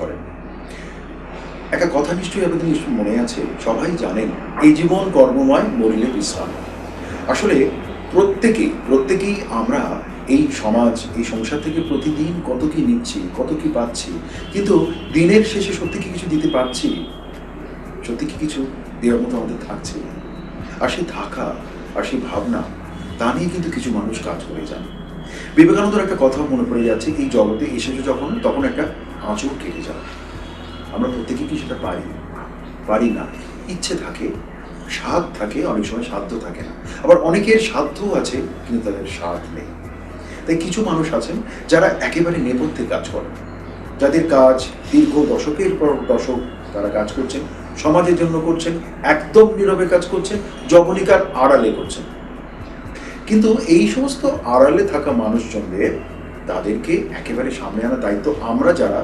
করেন। একটা কথা নিশ্চয়ই আপনাদের নিশ্চয়ই মনে আছে, সবাই জানেন, এই জীবন কর্মময়, মরিলে বিশ্রাম। আসলে প্রত্যেকেই আমরা এই সমাজ, এই সংসার থেকে প্রতিদিন কত কি নিচ্ছি, কত কি পাচ্ছি, কিন্তু দিনের শেষে সত্যি কি কিছু দিতে পারছি? সত্যি কি কিছু দেওয়ার মতো আমাদের থাকছে? আর সেই থাকা, আর সেই ভাবনা, তা নিয়ে কিন্তু কিছু মানুষ কাজ করে যান। বিবেকানন্দের একটা কথা মনে পড়ে যাচ্ছে, এই জগতে এসেছে যখন, তখন একটা আঁচড় কেটে যাবে। আমরা প্রত্যেকে কি সেটা পারি না। ইচ্ছে থাকে, স্বাদ থাকে, অনেক সময় সাধ্য থাকে না। আবার অনেকের সাধ্যও আছে কিন্তু তাদের স্বাদ নেই। তাই কিছু মানুষ আছেন যারা একেবারে নেপথ্যে কাজ করেন, যাদের কাজ দীর্ঘ দশকের পর দশক তারা কাজ করছেন, সমাজের জন্য করছেন, একদম নীরবে কাজ করছেন, জবনিকার আড়ালে করছেন। কিন্তু এই সমস্ত আড়ালে থাকা মানুষজনদের, তাদেরকে একেবারে সামনে আনার দায়িত্ব আমরা যারা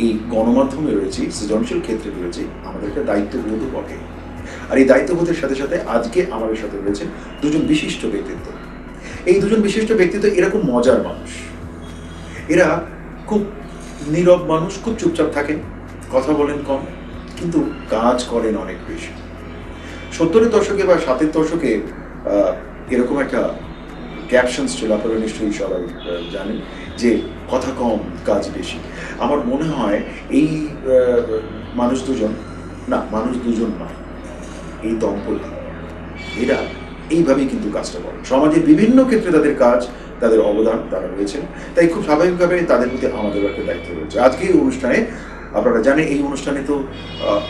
এই গণমাধ্যমে রয়েছি, সৃজনশীল ক্ষেত্রে রয়েছি, আমাদের একটা দায়িত্ববোধ বটে। আর এই দায়িত্ববোধের সাথে সাথে আজকে আমাদের সাথে রয়েছেন দুজন বিশিষ্ট ব্যক্তিত্ব। এই দুজন বিশিষ্ট ব্যক্তিত্ব এরকম মজার মানুষ, এরা খুব নীরব মানুষ, খুব চুপচাপ থাকেন, কথা বলেন কম, কিন্তু কাজ করেন অনেক বেশি। 70-এর দশকে বা 60-এর দশকে এরকম একটা ক্যাপশনস ছিল, আপনারা নিশ্চয়ই সবাই জানেন, যে কথা কম কাজ বেশি। আমার মনে হয় এই মানুষ দুজন নয়, এই দম্পতি, এরা এইভাবেই কিন্তু কাজটা করে। সমাজের বিভিন্ন ক্ষেত্রে তাদের কাজ, তাদের অবদান, তারা রয়েছেন। তাই খুব স্বাভাবিকভাবে তাদের প্রতি আমাদেরও একটা দায়িত্ব রয়েছে। আজকে এই অনুষ্ঠানে, আপনারা জানেন, এই অনুষ্ঠানে তো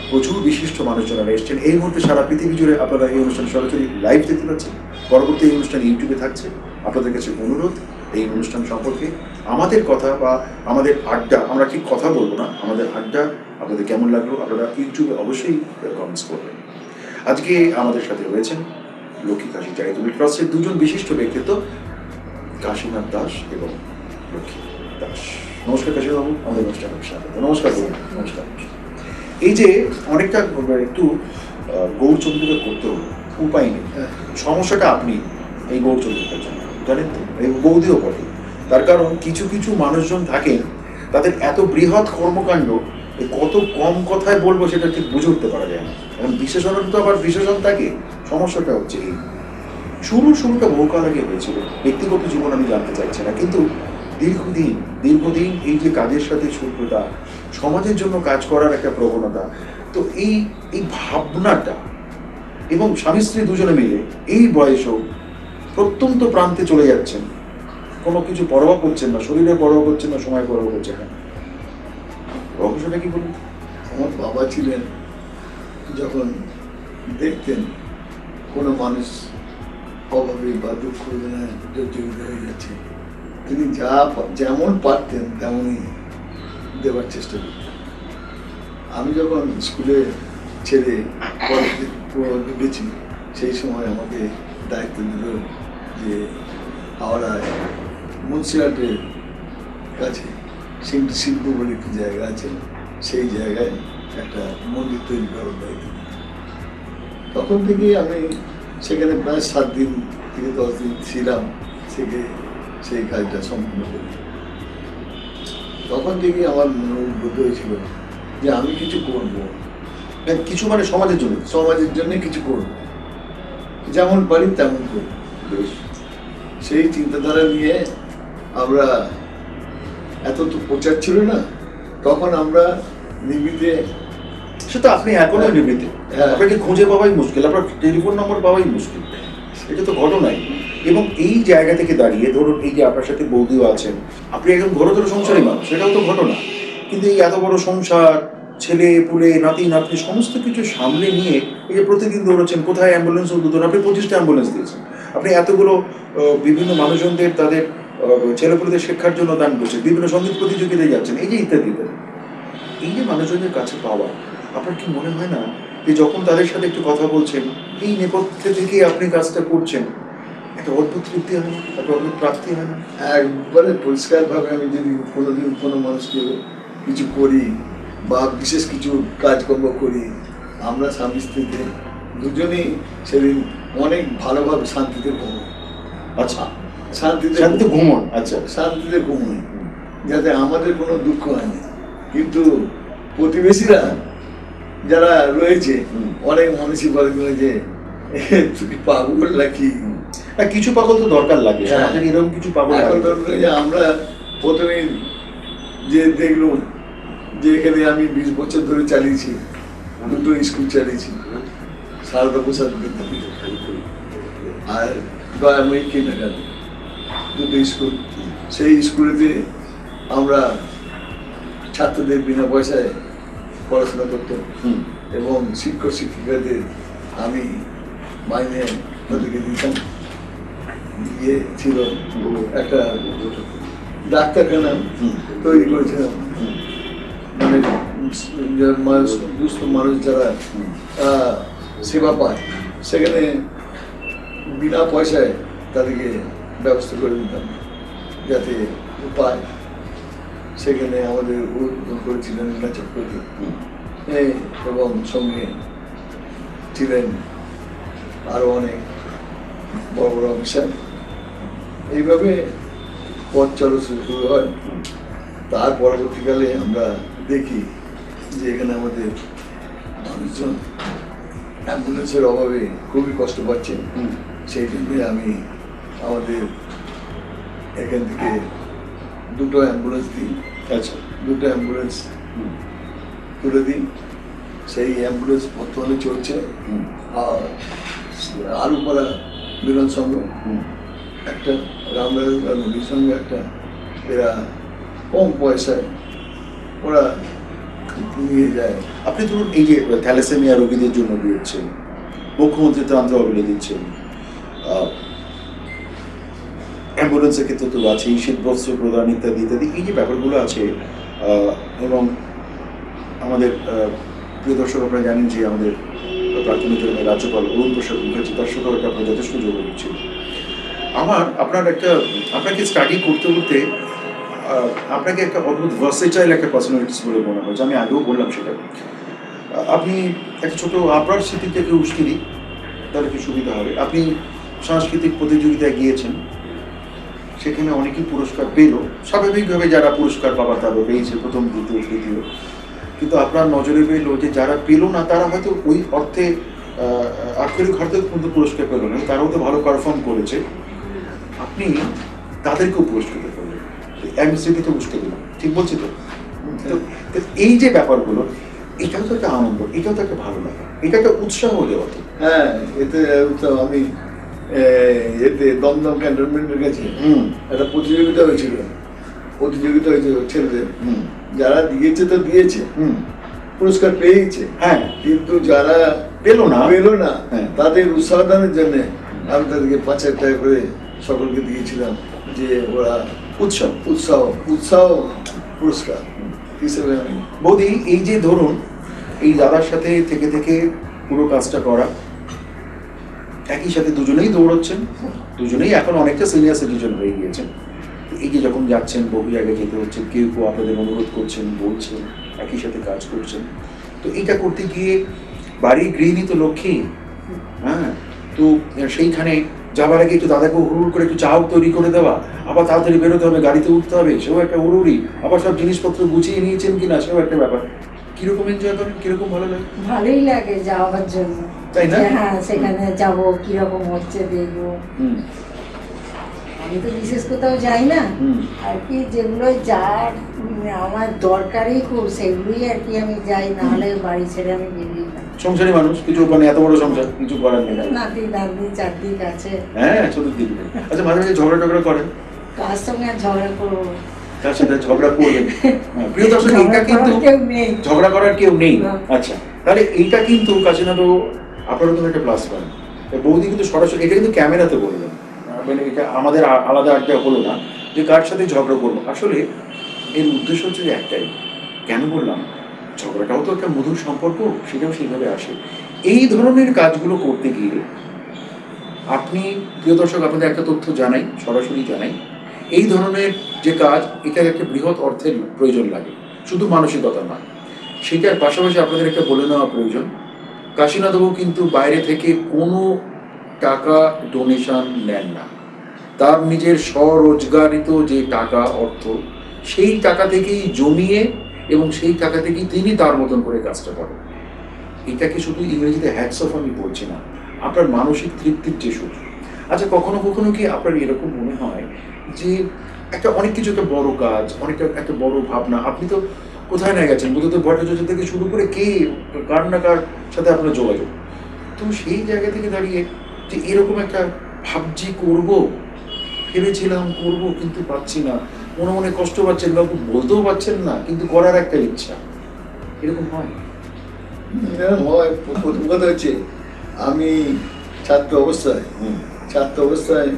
প্রচুর বিশিষ্ট মানুষজনেরা এসছেন। এই মুহূর্তে সারা পৃথিবী জুড়ে আপনারা এই অনুষ্ঠানে সরাসরি লাইভ দেখতে পাচ্ছেন। পরবর্তী এই অনুষ্ঠান ইউটিউবে থাকছে। আপনাদের কাছে অনুরোধ, এই অনুষ্ঠান সম্পর্কে আমাদের কথা বা আমাদের আড্ডা, আমরা ঠিক কথা বলবো না, আমাদের আড্ডা আপনাদের কেমন লাগলো আপনারা ইউটিউবে অবশ্যই কমেন্টস করবেন। আজকে আমাদের সাথে রয়েছেন লক্ষ্মী কাশী চ্যারিটেবল ট্রাস্টের দুজন বিশিষ্ট ব্যক্তিত্ব, কাশীনাথ দাস এবং লক্ষ্মী দাস। নমস্কার কাশীবাবু, আমাদের অনুষ্ঠানে স্বাগত। নমস্কার। নমস্কার। এই যে অনেকটা একটু গৌরচন্দ্রিকা করতে হলো, উপায় নেই, সমস্যাটা আপনি এই গৌরচন্দ্রিকার জন্য জানেন তো, এই বৌদিও বটে। তার কারণ কিছু কিছু মানুষজন থাকেন, তাদের এত বৃহৎ কর্মকাণ্ড, কত কম কথায় বলবো সেটা ঠিক বুঝে উঠতে পারা যায় না। এখন বিশেষণের তো আবার বিশেষণ থাকে। সমস্যাটা হচ্ছে এই শুরুটা বহুকাল আগে হয়েছিল, ব্যক্তিগত জীবন আমি জানতে চাইছি না, কিন্তু দীর্ঘদিন এই যে কাজের সাথে শুরুটা, সমাজের জন্য কাজ করার একটা প্রবণতা, তো এই ভাবনাটা, এবং স্বামী স্ত্রী দুজনে মিলে এই বয়সেও প্রত্যন্ত প্রান্তে চলে যাচ্ছেন, কোনো কিছু পরোয়া করছেন না, শরীরে পরোয়া করছেন না, সময় পরোয়া করছেন না। রহস্যটা কি বলুন? আমার বাবা ছিলেন, যখন দেখতেন কোনো মানুষ অভাবে বা দুঃখ বেদনায় জর্জরিত হয়ে যাচ্ছে, তিনি যেমন পারতেন তেমনই দেওয়ার চেষ্টা করতেন। আমি যখন স্কুলে ছেড়ে কলেজে গেছি, সেই সময় আমাকে দায়িত্ব দিল যে হাওড়ায় মুন্সিপালিটির কাছে শিল্প বলে একটি জায়গা আছে, সেই জায়গায় একটা মন্দির তৈরি করার দায়িত্ব। তখন থেকেই আমি সেখানে প্রায় 7 দিন থেকে 10 দিন ছিলাম, থেকে সেই কাজটা সম্পূর্ণ করি। তখন থেকেই আমার মনে উদ্বুদ্ধ হয়েছিল যে আমি কিছু করব, কিছু মানে সমাজের জন্য কিছু করব, যেমন পারি তেমন করব। সেই চিন্তাধারা নিয়ে আমরা, এত তো প্রচার ছিল না তখন, আমরা নিবিতে, সেটা আপনি এখনো নিবৃত্তি, আপনাকে খুঁজে পাওয়াই মুশকিল, আপনার টেলিফোন নম্বর পাওয়াই মুশকিল, এটা তো ঘটনাই। এবং এই জায়গা থেকে দাঁড়িয়ে ধরুন, এই যে আপনার সাথে বৌদিও আছেন, আপনি একদম ঘোরতর সংসারী মানুষ, সেটাও তো ঘটনা। কিন্তু এই এত বড় সংসার, ছেলে পুলে, নাতি নাতনি, সমস্ত কিছু সামলে নিয়ে এই যে প্রতিদিন দৌড়চ্ছেন, কোথায় অ্যাম্বুলেন্স উদ্বোধন, আপনি 25টা অ্যাম্বুলেন্স দিয়েছেন, আপনি এতগুলো বিভিন্ন মানুষজনদের তাদের ছেলেপুলেদের শিক্ষার জন্য দান করছেন, বিভিন্ন সঙ্গীত প্রতিযোগিতায় যাচ্ছেন, এই যে ইত্যাদি ইত্যাদি। এই যে মানুষজনের কাছে পাওয়া, আপনার কি মনে হয় না যে যখন তাদের সাথে একটু কথা বলছেন, এই নেপথ্যে থেকে আপনি কাজটা করছেন, একটা অদ্ভুত তৃপ্তি হয় না, একটা অদ্ভুত প্রাপ্তি হয় না? একবারে পরিষ্কারভাবে আমি যদি কোনোদিন কোনো মানুষকে কিছু করি বা বিশেষ কিছু কাজকর্ম করি, আমরা স্বামী স্ত্রীতে দুজনেই সেদিন অনেক ভালোভাবে শান্তিতে ঘুমোই। আচ্ছা, শান্তিতে ঘুমোন। আচ্ছা, শান্তিতে ঘুমোই, যাতে আমাদের কোনো দুঃখ হয় না। কিন্তু প্রতিবেশীরা যারা রয়েছে হুম। অনেক মানুষই বলে যে তুই পাগল নাকি। না, কিছু পাগল তো দরকার লাগে, হ্যাঁ। সমাজের এরকম কিছু পাগল এখন লাগে। ধরুন যে আমরা প্রথমে যে দেখলাম যে এখানে আমি 20 বছর ধরে চালিয়েছি, দুটো স্কুল চালিয়েছি, সারদা প্রসাদ বিদ্যাপীঠ আর দয়াময়ী কিন্ডারগার্টেন, দুটো স্কুল। সেই স্কুলেতে আমরা ছাত্রদের বিনা পয়সায় পড়াশোনা করতাম হুম। এবং শিক্ষক শিক্ষিকাদের আমি মাইনে তাদেরকে দিতাম। ইয়ে ছিল একটা ডাক্তারখানা হুম। তৈরি করেছিলাম, হুম। মানে দুস্থ মানুষ যারা হুম। সেবা পায় সেখানে বিনা পয়সায় তাদেরকে ব্যবস্থা করে দিতাম যাতে পায়। সেখানে আমাদের উদ্বোধন করেছিলেন লীলা চক্রবর্তী, হুম। এবং সঙ্গে ছিলেন আরো অনেক বড় বড় অফিসার। এইভাবে পথ চলা শুরু হয়। তার পরবর্তীকালে আমরা দেখি যে এখানে আমাদের মানুষজন অ্যাম্বুলেন্সের অভাবে খুবই কষ্ট পাচ্ছে। হুম। সেই জন্যে আমি আমাদের এখান থেকে দুটো অ্যাম্বুলেন্স দিই, আচ্ছা। দুটো অ্যাম্বুলেন্স হুম। তুলে দিই। সেই অ্যাম্বুলেন্স বর্তমানে চলছে। হুম। আর আলুপাড়া মিলন সংঘ হুম। একটা, রামরাজা নদীর সঙ্গে একটা, এরা কম পয়সায় ওরা নিয়ে যায়। আপনি ধরুন এই যে থ্যালাসেমিয়া রোগীদের জন্য দিচ্ছেন, মুখ্যমন্ত্রী ত্রাণ তহবিলে দিচ্ছেন, অ্যাম্বুলেন্সের ক্ষেত্রে তো আছেই, শীতবস্ত্র প্রদান ইত্যাদি ইত্যাদি, এই যে ব্যাপারগুলো আছে, এবং আমাদের প্রিয় দর্শক আপনারা জানেন যে আমাদের প্রাথমিক রাজ্যপাল অরুণ প্রসাদ মুখার্জি, তার সাথেও একটা আপনার যথেষ্ট যোগাযোগ ছিল। আপনাকে স্টাডি করতে করতে আপনাকে একটা অদ্ভুত ভার্সেটাইল একটা পার্সোনালিটিস বলে মনে হয়, যে আমি আগেও বললাম সেটা। আপনি একটা ছোট আপনার স্মৃতি থেকে উস্কে দিই, তাহলে কি সুবিধা হবে। আপনি সাংস্কৃতিক প্রতিযোগিতায় গিয়েছেন, সেখানে অনেকেই পুরস্কার পেল, স্বাভাবিকভাবে যারা পুরস্কার পাবার তারা পেয়েছে, প্রথম দ্বিতীয় তৃতীয়। কিন্তু আপনার নজরে পেলো যে যারা পেল না তারা হয়তো ওই অর্থে আক্ষরিক অর্থে কিন্তু পুরস্কার পেল না, তারাও তো ভালো পারফর্ম করেছে, আপনি তাদেরকেও পুরস্কৃত করলেন, আমি স্মৃতিতে উস্কে দিলাম, ঠিক বলছি তো? তো এই যে ব্যাপারগুলো, এটাও তো একটা আনন্দ, এটাও তো একটা ভালো লাগা, এটা একটা উৎসাহ দেওয়া তো। হ্যাঁ, এতে তো আমি এতে দমদম ক্যান্টনমেন্টের কাছে হুম। একটা প্রতিযোগিতা হয়েছিল ছেলেদের। হুম। যারা দিয়েছে তো দিয়েছে, হুম। পুরস্কার পেয়েছে, হ্যাঁ। কিন্তু যারা পেলো না, হ্যাঁ, তাদের উৎসাহ দানের জন্য আমি তাদেরকে 5,000 টাকা করে সকলকে দিয়েছিলাম, যে ওরা উৎসাহ পুরস্কার হিসেবে আমি। বৌদি, এই যে ধরুন এই দাদার সাথে থেকে থেকে পুরো কাজটা করা, একই সাথে দুজনেই দৌড়চ্ছেন, দুজনেই এখন অনেকটা সিনিয়র সিটিজেন হয়ে গিয়েছেন। এই যে যখন যাচ্ছেন, বহু জায়গায় যেতে হচ্ছে, কেউ কেউ আপনাদের অনুরোধ করছেন, বলছেন, একই সাথে কাজ করছেন, তো এইটা করতে গিয়ে বাড়ির গৃহিণী তো লক্ষ্মী, হ্যাঁ, তো সেইখানে যাবার আগে একটু দাদাকে হুড় করে একটু চাও তৈরি করে দেওয়া, আবার তাড়াতাড়ি বেরোতে হবে, গাড়িতে উঠতে হবে, সেও একটা হুড়ুড়ি, আবার সব জিনিসপত্র গুছিয়ে নিয়েছেন কিনা সেও একটা ব্যাপার। কিরকম এনজয় করেন, কিরকম ভালো লাগে? ভালোই লাগে যাওয়ার জন্য, তাই না? যে হ্যাঁ সেখানে যাব, কিরকম হচ্ছে দেখবো। হুম। আমি তো বিশেষ কোথাও যাই না, হুম। আর কি যেগুলো যার আমার দরকারই খুব সেগুলোই আর কি আমি যাই, না হলে বাড়ি ছেড়ে আমি বেরিয়ে না। সংসারী মানুষ, কিছু মানে এত বড় সংসার, কিছু করার নেই। নাতি নাতনি চারদিক আছে। হ্যাঁ, চতুর্দিকে। আচ্ছা, মাঝে মাঝে ঝগড়া টগড়া করেন? কার সঙ্গে আর ঝগড়া করবো? তার সাথে ঝগড়া করবেন? হ্যাঁ, প্রিয় দর্শক, ঝগড়া এটা কিন্তু করার কেউ নেই। ঝগড়া করার কেউ নেই। না। আচ্ছা, তাহলে এইটা কিন্তু কাশিনা তো আপনার তো একটা প্লাস পয়েন্ট। বৌদি কিন্তু সরাসরি এটা কিন্তু ক্যামেরাতে বলবেন, মানে এটা আমাদের আলাদা আড্ডা হলো না যে কার সাথে ঝগড়া করবো। আসলে এর উদ্দেশ্য হচ্ছে যে একটাই, কেন বললাম, ঝগড়াটাও তো একটা মধুর সম্পর্ক, সেটাও সেইভাবে আসে। এই ধরনের কাজগুলো করতে গিয়ে আপনি, প্রিয় দর্শক, আপনাদের একটা তথ্য জানাই, সরাসরি জানাই, এই ধরনের যে কাজ, এটার একটা বৃহৎ অর্থের প্রয়োজন লাগে, শুধু মানসিকতা নয়। সেটার পাশাপাশি আপনাদের একটা বলে নেওয়া প্রয়োজন, কাশীনাথবাবু কিন্তু বাইরে থেকে কোনো টাকা ডোনেশন নেন না। তার নিজের স্বরোজগারিত যে টাকা, অর্থ, সেই টাকা থেকেই জমিয়ে এবং সেই টাকা থেকেই তিনি তার মতন করে কাজটা করেন। এটাকে শুধু ইংরেজিতে হ্যাটস অফ আমি বলছি না, আপনার মানসিক তৃপ্তির যে সুখ। আচ্ছা, কখনো কখনো কি আপনার এরকম মনে হয় যে একটা অনেক কিছু, একটা বড় কাজ, অনেকটা একটা বড় ভাবনা, আপনি তো কোথায় না গেছেন, বুদ্ধদেব ভট্টাচার্য থেকে শুরু করে কে কার না কার সাথে আপনার যোগাযোগ, তো সেই জায়গা থেকে দাঁড়িয়ে যে এরকম একটা ভাবছি করব, ভেবেছিলাম করব কিন্তু পাচ্ছি না, মনে মনে কষ্ট পাচ্ছেন, কাউকে বলতেও পারছেন না, কিন্তু করার একটা ইচ্ছা, এরকম হয়? হয়। প্রথম কথা হচ্ছে, আমি ছাত্র অবস্থায়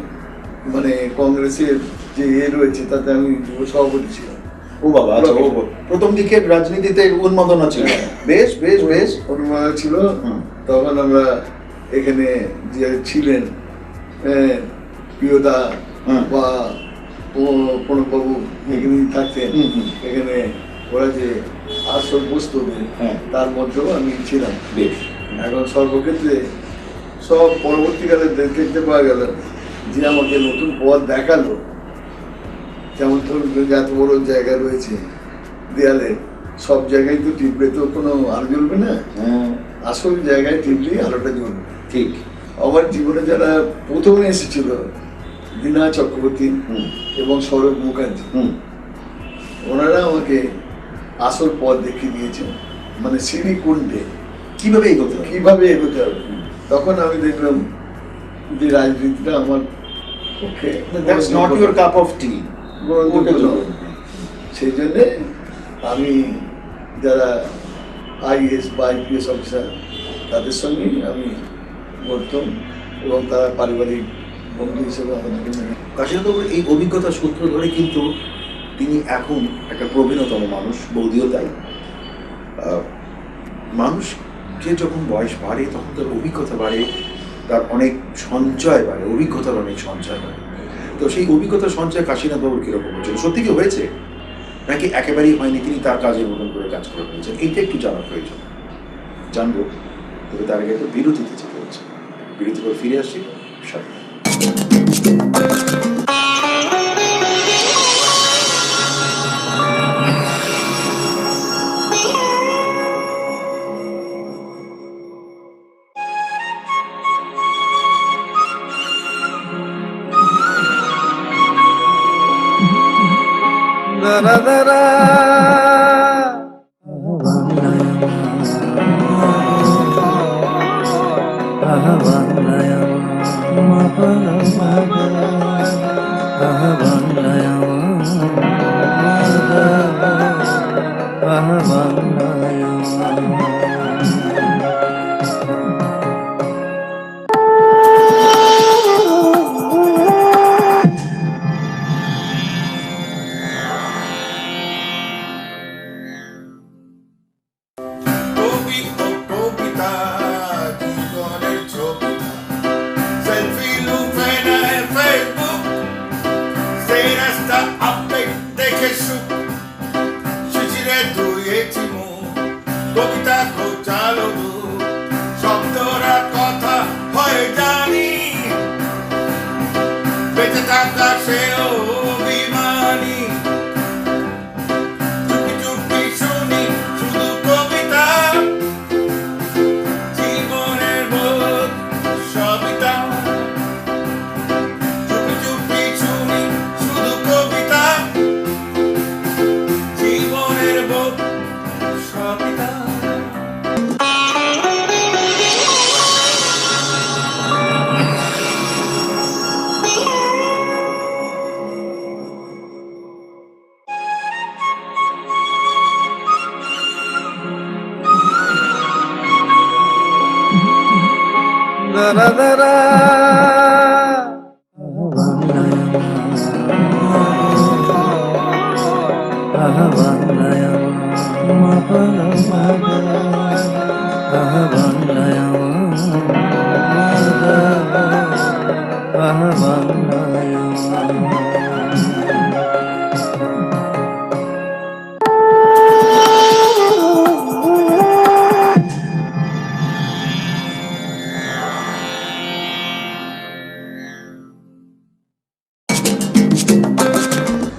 মানে কংগ্রেসের যে রয়েছে তাতে আমি যুব সভাপতি ছিলাম। ও বাবা, আচ্ছা, ও প্রথম দিকের রাজনীতিতে উন্মাদনা ছিল, বেশ বেশ বেশ অনুমান ছিল। হুম। তখন আমরা এখানে যে ছিলেন প্রিয়দা হুম। বা প্রণববাবু এখানে থাকতেন, হুম, হুম। এখানে ওরা যে আসল বসতেন হ্যাঁ। তার মধ্যেও আমি ছিলাম। বেশ। এখন সর্বক্ষেত্রে সব পরবর্তীকালে দেখতে পাওয়া গেল যে আমাকে নতুন পথ দেখালো। যেমন ধরুন, এত বড় জায়গা রয়েছে দেয়ালে, সব জায়গায় তো টিপলে তো কোনো আলো জ্বলবে না, হ্যাঁ, আসল জায়গায় টিপলেই আলোটা জ্বলবে। ঠিক। আমার জীবনে যারা প্রথমে এসেছিল, দীনা চক্রবর্তী হুম। এবং সৌরভ মুখার্জি, হুম। ওনারা আমাকে আসল পথ দেখিয়ে দিয়েছেন, মানে সিঁড়ি কোনটে কিভাবে এগোতে হবে? কিভাবে এগোতে হবে। তখন আমি দেখলাম যে রাজনীতিটা আমার পক্ষে that's not your cup of tea. গ্রহণযোগ্য নয়। সেই জন্যে আমি যারা আইএস বা আইপিএস অফিসার তাদের সঙ্গে আমি বলতাম, এবং তারা পারিবারিক বন্ধু হিসেবে আমাদেরকে মেনে। কাশীনাথবাবুর এই অভিজ্ঞতা সূত্র ধরে কিন্তু তিনি এখন একটা প্রবীণতম মানুষ, বৌদিও তাই। মানুষকে যখন বয়স বাড়ে তখন তার অভিজ্ঞতা বাড়ে, তার অনেক সঞ্চয় বাড়ে, অভিজ্ঞতার অনেক সঞ্চয় বাড়ে। তো সেই অভিজ্ঞতার সঞ্চয় কাশীনাথবাবুর কীরকম হচ্ছিল, সত্যি কি হয়েছে নাকি একেবারেই হয়নি, তিনি তার কাজের মতন করে কাজ করে ফেলেছেন, এইটা একটু জানার প্রয়োজন, জানবো। তবে তার আগে একটা বিরতিতে যেতে হচ্ছে, বিরতি পর ফিরে আসছি সাথে। কবিতা জীবনের ছবিটা, সেলফি লুফে নেয় ফেসবুক, সেই রাস্তা আপডেট দেখে সুখ, শিশিরে ধুয়েছি মুখ, কবিতা গোচালো দুঃখ, শব্দরা কথা হয়ে জানি, বেঁচে থাকা সেও অভিমানী, চুপি চুপি শুনি শুধু কবিতা, জীবনের বোধ সবিতা, চুপি চুপি শুনি শুধু কবিতা, জীবনের বোধ সবিতা।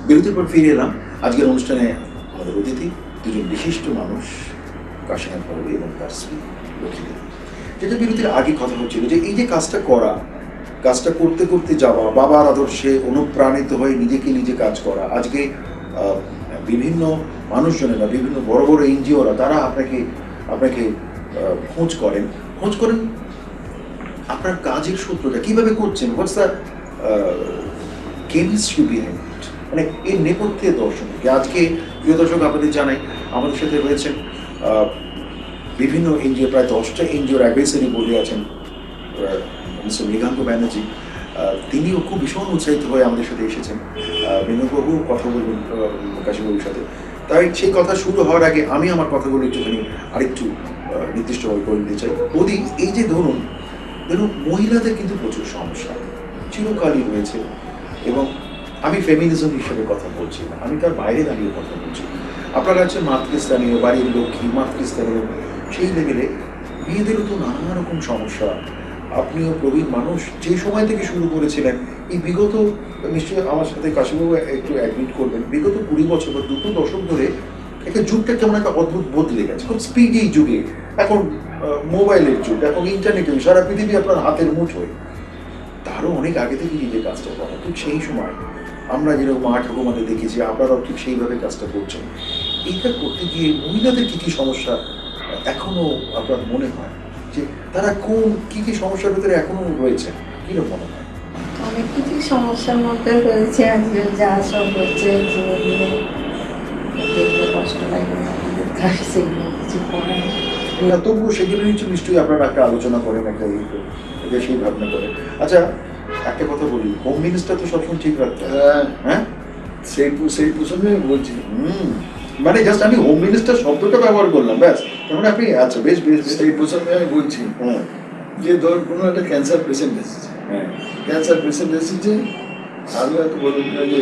বিরতির পর ফিরে এলাম। আজকের অনুষ্ঠানে আমাদের অতিথি দুজন বিশিষ্ট মানুষ, কাশীনাথ বাবু এবং তার স্ত্রী লক্ষ্মীদেবী। যেটা বিরতির আগে কথা হচ্ছিল যে এই যে কাজটা করা, কাজটা করতে করতে যাওয়া, বাবার আদর্শে অনুপ্রাণিত হয়ে নিজেকে নিজে কাজ করা। আজকে বিভিন্ন মানুষজনেরা, বিভিন্ন বড় বড় এনজিওরা তারা আপনাকে খোঁজ করেন আপনার কাজের সূত্রটা কিভাবে করছেন, what's the chemistry behind it, মানে এর নেপথ্যে দর্শন কি। আজকে প্রিয় দর্শক আপনাদের জানাই আমাদের সাথে রয়েছেন বিভিন্ন এনজিও, প্রায় 10টা এনজিওর অ্যাডভাইসারি বোর্ডে আছেন মিস্টার মৃগাঙ্ক ব্যানার্জি। তিনিও খুব ভীষণ উৎসাহিত হয়ে আমাদের সাথে এসেছেন। বিনোদবাবু কথা বলবেন কাশীবাবুর সাথে। তাই সেই কথা শুরু হওয়ার আগে আমি আমার কথাগুলো একটুখানি আরেকটু নির্দিষ্টভাবে করে নিতে চাই। বৌদি, এই যে ধরুন মহিলাদের কিন্তু প্রচুর সমস্যা চিরকালই রয়েছে, এবং আমি ফেমিনিজম হিসেবে কথা বলছি না, আমি তার বাইরে দাঁড়িয়ে কথা বলছি। আপনারা হচ্ছে মাতৃস্থানীয়, বাড়ির লক্ষ্মী, মাতৃস্থানীয়, সেই লেভেলে মেয়েদেরও তো নানা রকম সমস্যা। আপনিও প্রবীণ মানুষ, যে সময় থেকে শুরু করেছিলেন এই বিগত, নিশ্চয়ই আমার সাথে কাশীবাবু একটু অ্যাডমিট করবেন, বিগত 20 বছর বা 2 দশক ধরে একটা যুগটা কেমন একটা অদ্ভুত বদলে গেছে। খুব স্পিড এই যুগে, এখন মোবাইলের যুগ, এখন ইন্টারনেটের, সারা পৃথিবী আপনার হাতের মুঠোয়। তারও অনেক আগে থেকে এই যে কাজটা করা, ঠিক সেই সময় আমরা যেরকম মা ঠাকুমাদের দেখেছি, আপনারাও ঠিক সেইভাবে কাজটা করছেন। এইটা করতে গিয়ে মহিলাদের কী কী সমস্যা এখনো আপনার মনে হয়, যে তারা কী সমস্যার ভিতরে এখনো রয়েছে, কিরকম মনে হয়? অনেক কিছু সমস্যার মধ্যে রয়েছে, আজকে যা সব হচ্ছে ধীরে ধীরে দেখলে কষ্ট লাগে, সেগুলো কিছু করে না, তবুও সেগুলো নিশ্চয়ই আপনারা একটা আলোচনা করেন, একটা সেই ভাবনা করেন। আচ্ছা, একটা কথা বলি, হোম মিনিস্টার তো সবসময় ঠিক রাখতে হয়, হ্যাঁ, সেই প্রসঙ্গে আমি বলছি। মানে জাস্ট আমি হোম মিনিস্টার শব্দটা ব্যবহার করলাম, ব্যাস। মানে আপনি, আচ্ছা, বেশ সেই প্রসঙ্গে আমি বলছি যে ধর কোনো একটা ক্যান্সার পেশেন্ট এসেছে, আমি হয়তো বললাম না যে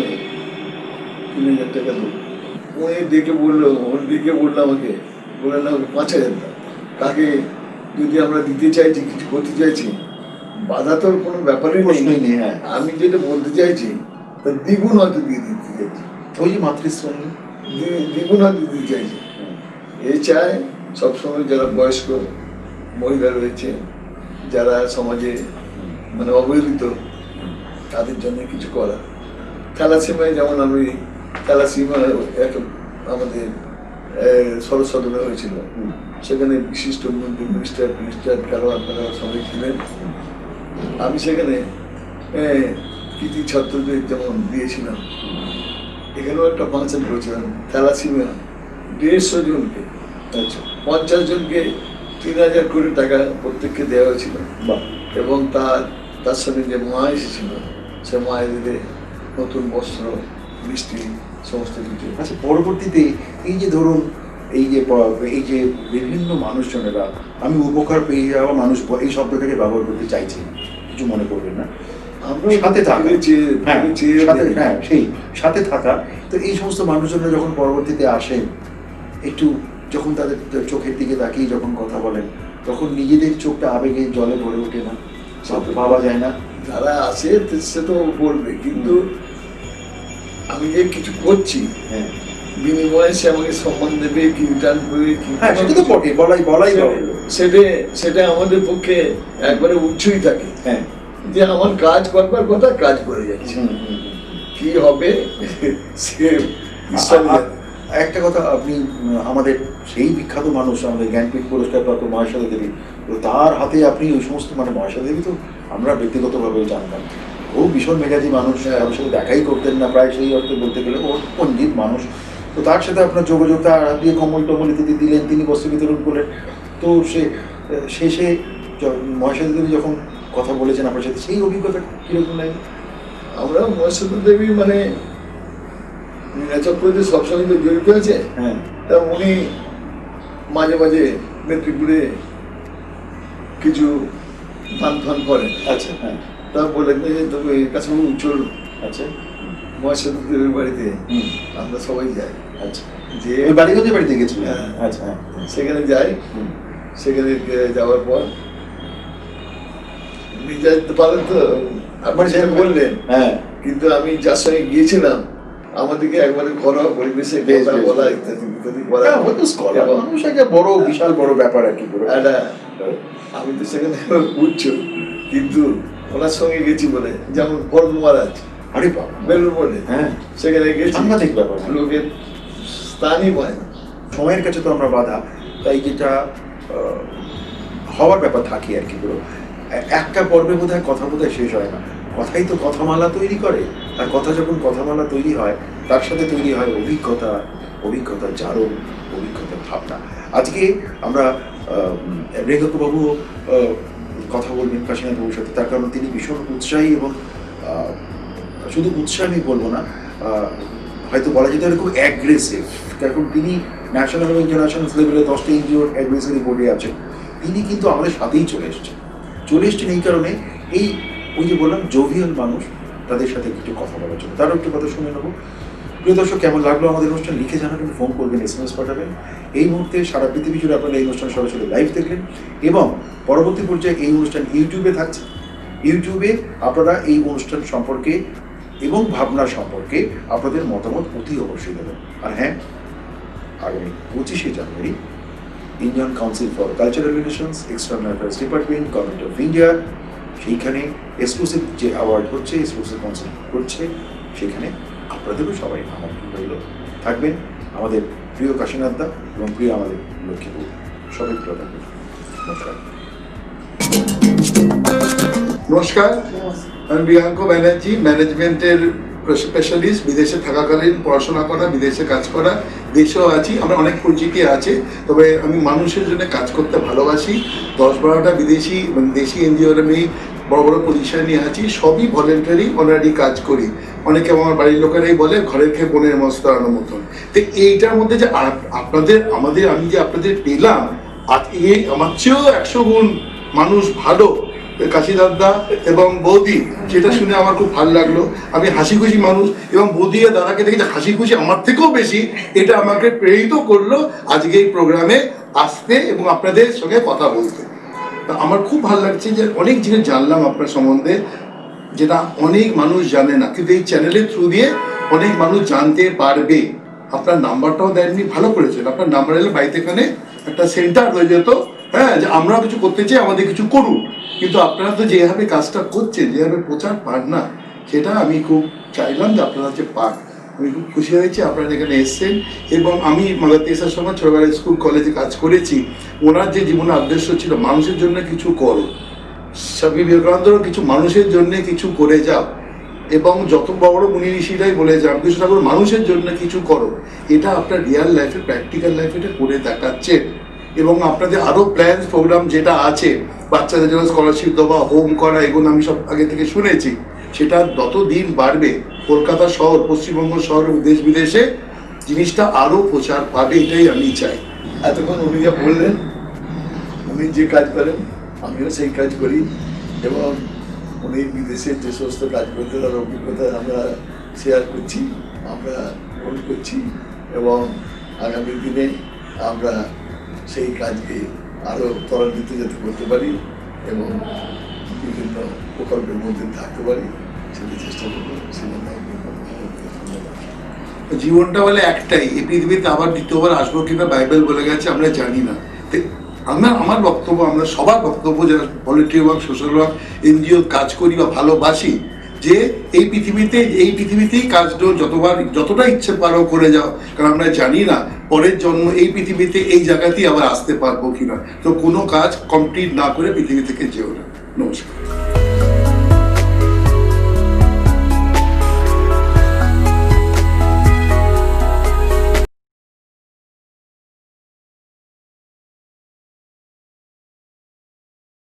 3,000 টাকা দেবো, উনি ডেকে বললো, আমাকে বললেন না, 5,000 টাকা। কাকে যদি আমরা দিতে চাইছি, কিছু করতে চাইছি, বাধা তোর কোনো ব্যাপারই প্রশ্নই নেই। হ্যাঁ, আমি যেটা বলতে চাইছি তার দ্বিগুণ হয়তো দিয়ে দিতে চাইছি, ওই যে মাতৃশ্রম দ্বিগুণ হয়তো দিতে চাইছি। এ চায় সবসময় যারা বয়স্ক মহিলা রয়েছে, যারা সমাজে মানে অবহেলিত, তাদের জন্য কিছু করা। থ্যালাসেমিয়ায় যেমন আমি একটা আমাদের সরস সদনে হয়েছিল, সেখানে বিশিষ্ট মন্ত্রী, মিনিস্টার খেলোয়াড় সবাই ছিলেন। আমি সেখানে কৃতি ছাত্রদের যেমন দিয়েছিলাম, এখানেও একটা ফাংশন করেছিলাম থ্যালাসেমিয়া 150 জনকে, 50 জনকে 3,000 কোটি টাকা প্রত্যেককে দেওয়া হয়েছিল। এবং তার সঙ্গে যে মা এসেছিল, সে মায়েদের নতুন বস্ত্র, মিষ্টি, সমস্ত কিছু। আচ্ছা, পরবর্তীতে এই যে ধরুন এই যে বিভিন্ন মানুষজনেরা, আমি উপকার পেয়ে যাওয়া মানুষ এই শব্দটাকে ব্যবহার করতে চাইছি, কিছু মনে করবেন না, আমরা সাথে থাকা, সেই সাথে থাকা। তো এই সমস্ত মানুষজনরা যখন পরবর্তীতে আসেন, একটু যখন তাদের চোখের দিকে তাকিয়ে যখন কথা বলেন, তখন নিজেদের চোখটা আবেগে জলে ভরে ওঠে না, ভাবা যায় না। যারা আসে সে তো বলবে, কিন্তু আমি যে কিছু করছি, হ্যাঁ, বিনিময়ে সে আমাকে সম্মান দেবে কি রিটার্ন করবে কি, হ্যাঁ, সেটা তো বটে, বলাই সেটা আমাদের পক্ষে একবারে উচ্চই থাকে। হ্যাঁ, যে আমার কাজ করবার কথা, কাজ করে যাচ্ছে, কি হবে সে ঈশ্বর জানে। একটা কথা, আপনি আমাদের সেই বিখ্যাত মানুষ, আমাদের জ্ঞানপীঠ পুরস্কার প্রাপ্ত মহেশ্বরী দেবী, তো তার হাতে আপনি ওই সমস্ত, মানে মহেশ্বরী দেবী তো আমরা ব্যক্তিগতভাবেও জানতাম, ও ভীষণ মেজাজি মানুষ, কারোর সাথে দেখাই করতেন না প্রায়, সেই অর্থে বলতে গেলে ও পণ্ডিত মানুষ। তো তার সাথে আপনার যোগাযোগটা দিয়ে কমল টমল ইত্যাদি দিলেন, তিনি বস্ত্র বিতরণ করলেন। তো শেষে মহেশ্বরী দেবী যখন কথা বলেছেন আপনার সাথে, সেই অভিজ্ঞতা কীরকম লাগে? আমরা মহেশ্বরী দেবী মানে চক্রবর্তী সবসময় তো জড়িত আছে। হ্যাঁ, তা উনি মাঝে মাঝে মেদিনীপুরে কিছু ফান করেন। আচ্ছা, হ্যাঁ, তা বলে যে তবে কাছে চল, আচ্ছা, মহেশ্বরী দেবীর বাড়িতে আমরা সবাই যাই। আচ্ছা, যে বাড়িগঞ্জের বাড়িতে গেছিলেন? হ্যাঁ, আচ্ছা, হ্যাঁ, সেখানে যাই। সেখানে যাওয়ার পর নিয়ে যেতে পারেন তো, আপনি সেটা বললেন। হ্যাঁ, কিন্তু আমি যার সঙ্গে গিয়েছিলাম আমাদেরকে একবারে ঘরোয়া পরিবেশে বেশ, কথা বেশ, বলা বেশ। ইত্যাদি ইত্যাদি করা হ্যাঁ, হয়তো scholar এবং মানুষ একটা বড় বিশাল বড় ব্যাপার আর কি পুরো। একটা আমি তো সেখানে উচ্চ, কিন্তু ওনার সঙ্গে গেছি বলে, যেমন পর্ব মহারাজ আরে বাবা, বেলুর মঠে, হ্যাঁ, সেখানে গেছি, সাংঘাতিক ব্যাপার। লোকের স্থানই পায় না। সময়ের কাছে তো আমরা বাধা, তাই যেটা হওয়ার ব্যাপার থাকে আর কি পুরো। একটা পর্বে বোধহয় কথা বোধহয় শেষ হয় না, কথাই তো কথামালা তৈরি করে, আর কথা যখন কথামালা তৈরি হয় তার সাথে তৈরি হয় অভিজ্ঞতা, অভিজ্ঞতার জারণ, অভিজ্ঞতার ভাবনা। আজকে আমরা রেখাবাবু কথা বলবেন কাশীনাথবাবুর সাথে, তার কারণ তিনি ভীষণ উৎসাহী এবং শুধু উৎসাহ আমি বলবো না, হয়তো বলা যেতে পারে খুব অ্যাগ্রেসিভ, কারণ তিনি ন্যাশনাল এবং ইন্টারন্যাশনাল লেভেলে 10টা এনজিওর অ্যাডভাইসারি বোর্ডে আছেন। তিনি কিন্তু আমাদের সাথেই চলে এসেছেন এই কারণে, এই ওই যে বললাম জোভিয়াল মানুষ, তাদের সাথে একটু কথা বলার জন্য। তারও একটু কথা শুনে নেবো। প্রিয় দর্শক, কেমন লাগলো আমাদের অনুষ্ঠান লিখে জানাবেন, ফোন করবেন, SMS পাঠাবেন। এই মুহূর্তে সারা পৃথিবী জুড়ে আপনারা এই অনুষ্ঠান সরাসরি লাইভ দেখলেন, এবং পরবর্তী পর্যায়ে এই অনুষ্ঠান ইউটিউবে থাকছে। ইউটিউবে আপনারা এই অনুষ্ঠান সম্পর্কে এবং ভাবনা সম্পর্কে আপনাদের মতামত অতি অবশ্যই দেবেন। আর হ্যাঁ, আগামী 25শে জানুয়ারি Indian council for cultural relations, external affairs department, government of India, সেইখানে এক্সক্লুসিভ যে অ্যাওয়ার্ড হচ্ছে, এক্সক্লুসিভ কাউন্সিল করছে, সেখানে আপনাদেরও সবাই আমন্ত্রণ রইল। থাকবেন আমাদের প্রিয় কাশীনাথদা এবং প্রিয় আমাদের লক্ষ্মীপুর, সবাই ভালো থাকবেন। নমস্কার। নমস্কার, আমি বিহাঙ্ক ব্যানার্জি, ম্যানেজমেন্টের স্পেশালিস্ট, বিদেশে থাকাকালীন পড়াশোনা করা, বিদেশে কাজ করা, দেশেও আছি, আমার অনেক পরিচিতি আছে। তবে আমি মানুষের জন্য কাজ করতে ভালোবাসি। 10-12টা বিদেশি এবং দেশি এনজিওর আমি বড় বড় পজিশন নিয়ে আছি, সবই ভলেন্টারি অনারি কাজ করি। অনেকে আমার বাড়ির লোকেরাই বলে ঘরের খেয়ে বোনের মস্তানোর মতন। তো এইটার মধ্যে যে আমি যে আপনাদের পেলাম, আজ এই আমার চেয়েও 100 গুণ মানুষ ভালো কাশীনাথদা এবং বৌদি, সেটা শুনে আমার খুব ভালো লাগলো। আমি হাসি খুশি মানুষ, এবং বৌদি আর দাদাকে দেখে যে হাসি খুশি আমার থেকেও বেশি, এটা আমাকে প্রেরিত করলো আজকে এই প্রোগ্রামে আসতে এবং আপনাদের সঙ্গে কথা বলতে। তা আমার খুব ভালো লাগছে যে অনেক জিনিস জানলাম আপনার সম্বন্ধে, যেটা অনেক মানুষ জানে না, কিন্তু এই চ্যানেলের থ্রু দিয়ে অনেক মানুষ জানতে পারবে। আপনার নাম্বারটাও দেননি, ভালো করেছেন। আপনার নাম্বার এলে বাড়িতে এখানে একটা সেন্টার হয়ে যেত, হ্যাঁ, যে আমরাও কিছু করতে চাই, আমাদের কিছু করুন। কিন্তু আপনারা তো যেভাবে কাজটা করছেন, যেভাবে প্রচার পান না, সেটা আমি খুব চাইলাম যে আপনারা যে পান। আমি খুব খুশি হয়েছি আপনারা এখানে এসছেন। এবং আমি মাদার তেরেসার সময় ছোটবেলায় স্কুল কলেজে কাজ করেছি। ওনার যে জীবনের আদর্শ ছিল মানুষের জন্য কিছু করো, স্বামী বিবেকানন্দরও কিছু মানুষের জন্য কিছু করে যাও, এবং যত বড় মুনি ঋষিরাই বলে যান কিছু ঠাকুর মানুষের জন্য কিছু করো। এটা আপনার রিয়াল লাইফে, প্র্যাকটিক্যাল লাইফে এটা করে দেখাচ্ছে। এবং আপনাদের আরও প্ল্যান প্রোগ্রাম যেটা আছে, বাচ্চাদের জন্য স্কলারশিপ দেওয়া, হোম করা, এগুলো আমি সব আগে থেকে শুনেছি। সেটা যত দিন বাড়বে, কলকাতা শহর, পশ্চিমবঙ্গ শহর এবং দেশ বিদেশে জিনিসটা আরও প্রচার পাবে, এটাই আমি চাই। এতক্ষণ উনি যা বললেন, উনি যে কাজ করেন আমিও সেই কাজ করি, এবং উনি বিদেশে যে সমস্ত কাজ করতে তার অভিজ্ঞতা আমরা শেয়ার করছি, আমরা গ্রহণ করছি, এবং আগামী দিনে আমরা সেই কাজকে আরও ত্বরান্বিত যাতে করতে পারি এবং বিভিন্ন প্রকল্পের মধ্যে থাকতে পারি, সেটা চেষ্টা করবো। জীবনটা বলে একটাই, এই পৃথিবীতে আবার দ্বিতীয়বার আসবো কিনা বাইবেল বলে গেছে, আমরা জানি না। আমার বক্তব্য, আমরা সবার বক্তব্য, যারা volunteer work, social work, NGO কাজ করি বা ভালোবাসি, যে এই পৃথিবীতেই কাজটা যতটা ইচ্ছে পারো করে যাও, কারণ আমরা জানি না পরের জন্ম এই পৃথিবীতে এই জায়গাতেই আবার আসতে পারবো কিনা। তো কোনো কাজ কমপ্লিট না করে পৃথিবী থেকে যেও না। নমস্কার।